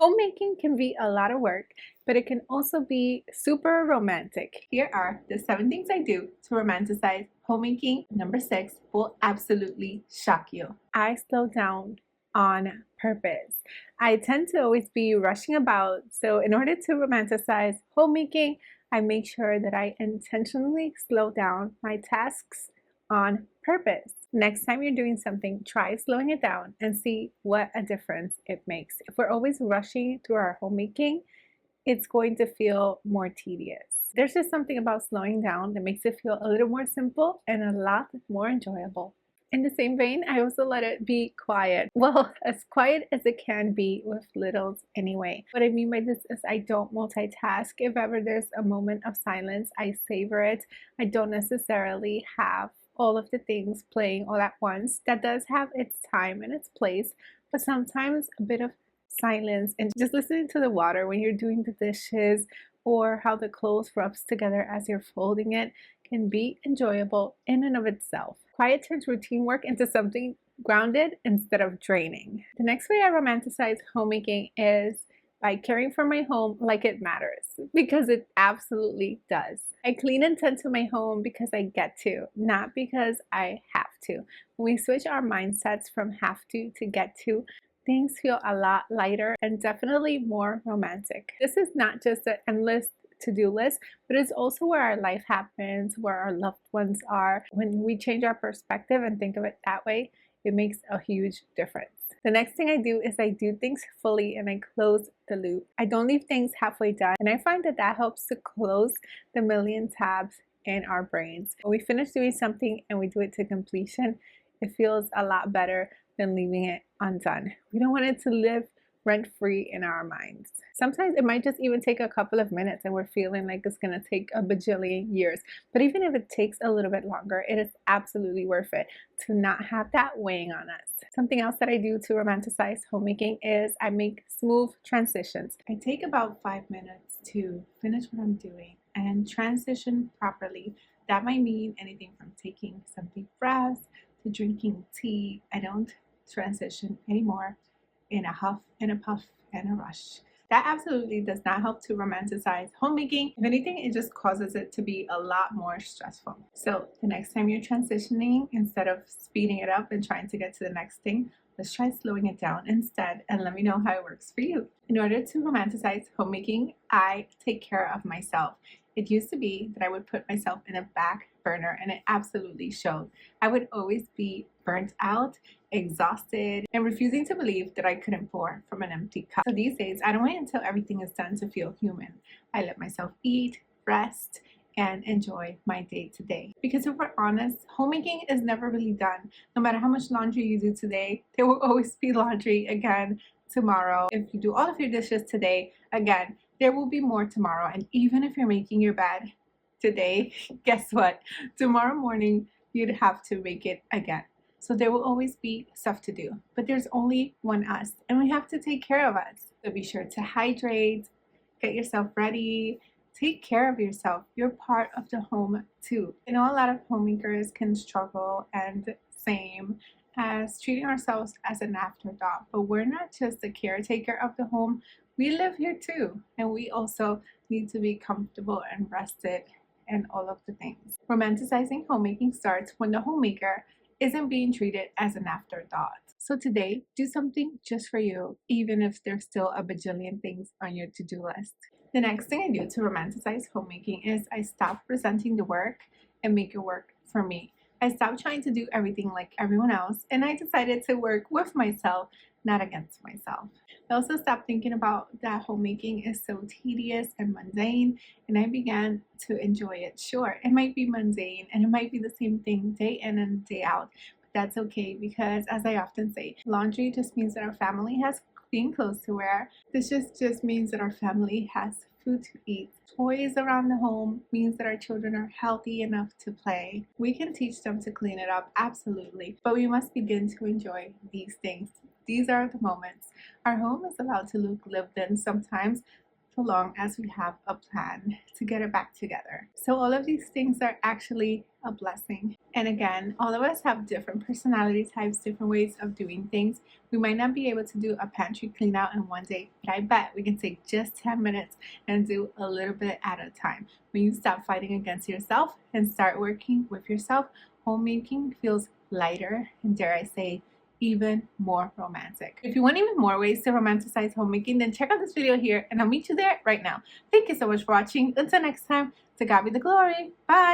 Homemaking can be a lot of work, but it can also be super romantic. Here are the 7 things I do to romanticize homemaking. Number 6 will absolutely shock you. I slow down on purpose. I tend to always be rushing about, so in order to romanticize homemaking, I make sure that I intentionally slow down my tasks on purpose. Next time you're doing something, try slowing it down and see what a difference it makes. If we're always rushing through our homemaking, it's going to feel more tedious. There's just something about slowing down that makes it feel a little more simple and a lot more enjoyable. In the same vein, I also let it be quiet. Well, as quiet as it can be with littles anyway. What I mean by this is I don't multitask. If ever there's a moment of silence, I savor it. I don't necessarily have all of the things playing all at once. That does have its time and its place, but sometimes a bit of silence and just listening to the water when you're doing the dishes or how the clothes rubs together as you're folding it can be enjoyable in and of itself. Quiet turns routine work into something grounded instead of draining. The next way I romanticize homemaking is by caring for my home like it matters, because it absolutely does. I clean and tend to my home because I get to, not because I have to. When we switch our mindsets from have to get to, things feel a lot lighter and definitely more romantic. This is not just an endless to-do list, but it's also where our life happens, where our loved ones are. When we change our perspective and think of it that way, it makes a huge difference. The next thing I do is I do things fully and I close the loop. I don't leave things halfway done, and I find that that helps to close the million tabs in our brains. When we finish doing something and we do it to completion, it feels a lot better than leaving it undone. We don't want it to live rent-free in our minds. Sometimes it might just even take a couple of minutes and we're feeling like it's gonna take a bajillion years. But even if it takes a little bit longer, it is absolutely worth it to not have that weighing on us. Something else that I do to romanticize homemaking is I make smooth transitions. I take about 5 minutes to finish what I'm doing and transition properly. That might mean anything from taking some deep breaths to drinking tea. I don't transition anymore in a huff and a puff and a rush. That absolutely does not help to romanticize homemaking. If anything, it just causes it to be a lot more stressful. So the next time you're transitioning, instead of speeding it up and trying to get to the next thing, let's try slowing it down instead and let me know how it works for you. In order to romanticize homemaking, I take care of myself. It used to be that I would put myself in a back burner and it absolutely showed. I would always be burnt out, exhausted, and refusing to believe that I couldn't pour from an empty cup. So these days, I don't wait until everything is done to feel human. I let myself eat, rest, and enjoy my day to day. Because if we're honest, homemaking is never really done. No matter how much laundry you do today, there will always be laundry again tomorrow. If you do all of your dishes today, again, there will be more tomorrow. And even if you're making your bed today, guess what? Tomorrow morning, you'd have to make it again. So there will always be stuff to do, but there's only one us and we have to take care of us. So be sure to hydrate, get yourself ready, take care of yourself. You're part of the home too. I know a lot of homemakers can struggle, and same as treating ourselves as an afterthought, but we're not just the caretaker of the home. We live here too, and we also need to be comfortable and rested and all of the things. Romanticizing homemaking starts when the homemaker isn't being treated as an afterthought. So today, do something just for you, even if there's still a bajillion things on your to-do list. The next thing I do to romanticize homemaking is I stop resenting the work and make it work for me. I stopped trying to do everything like everyone else, and I decided to work with myself, not against myself. I also stopped thinking about that homemaking is so tedious and mundane, and I began to enjoy it. Sure, it might be mundane and it might be the same thing day in and day out, but that's okay, because as I often say, laundry just means that our family has clean clothes to wear. This just means that our family has food to eat. Toys around the home means that our children are healthy enough to play. We can teach them to clean it up, absolutely, but we must begin to enjoy these things. These are the moments. Our home is allowed to look lived in sometimes, so long as we have a plan to get it back together. So all of these things are actually a blessing. And again, all of us have different personality types, different ways of doing things. We might not be able to do a pantry clean out in one day, but I bet we can take just 10 minutes and do a little bit at a time. When you stop fighting against yourself and start working with yourself, homemaking feels lighter and, dare I say, even more romantic. If you want even more ways to romanticize homemaking, then check out this video here and I'll meet you there right now. Thank you so much for watching. Until next time, to God be the glory. Bye.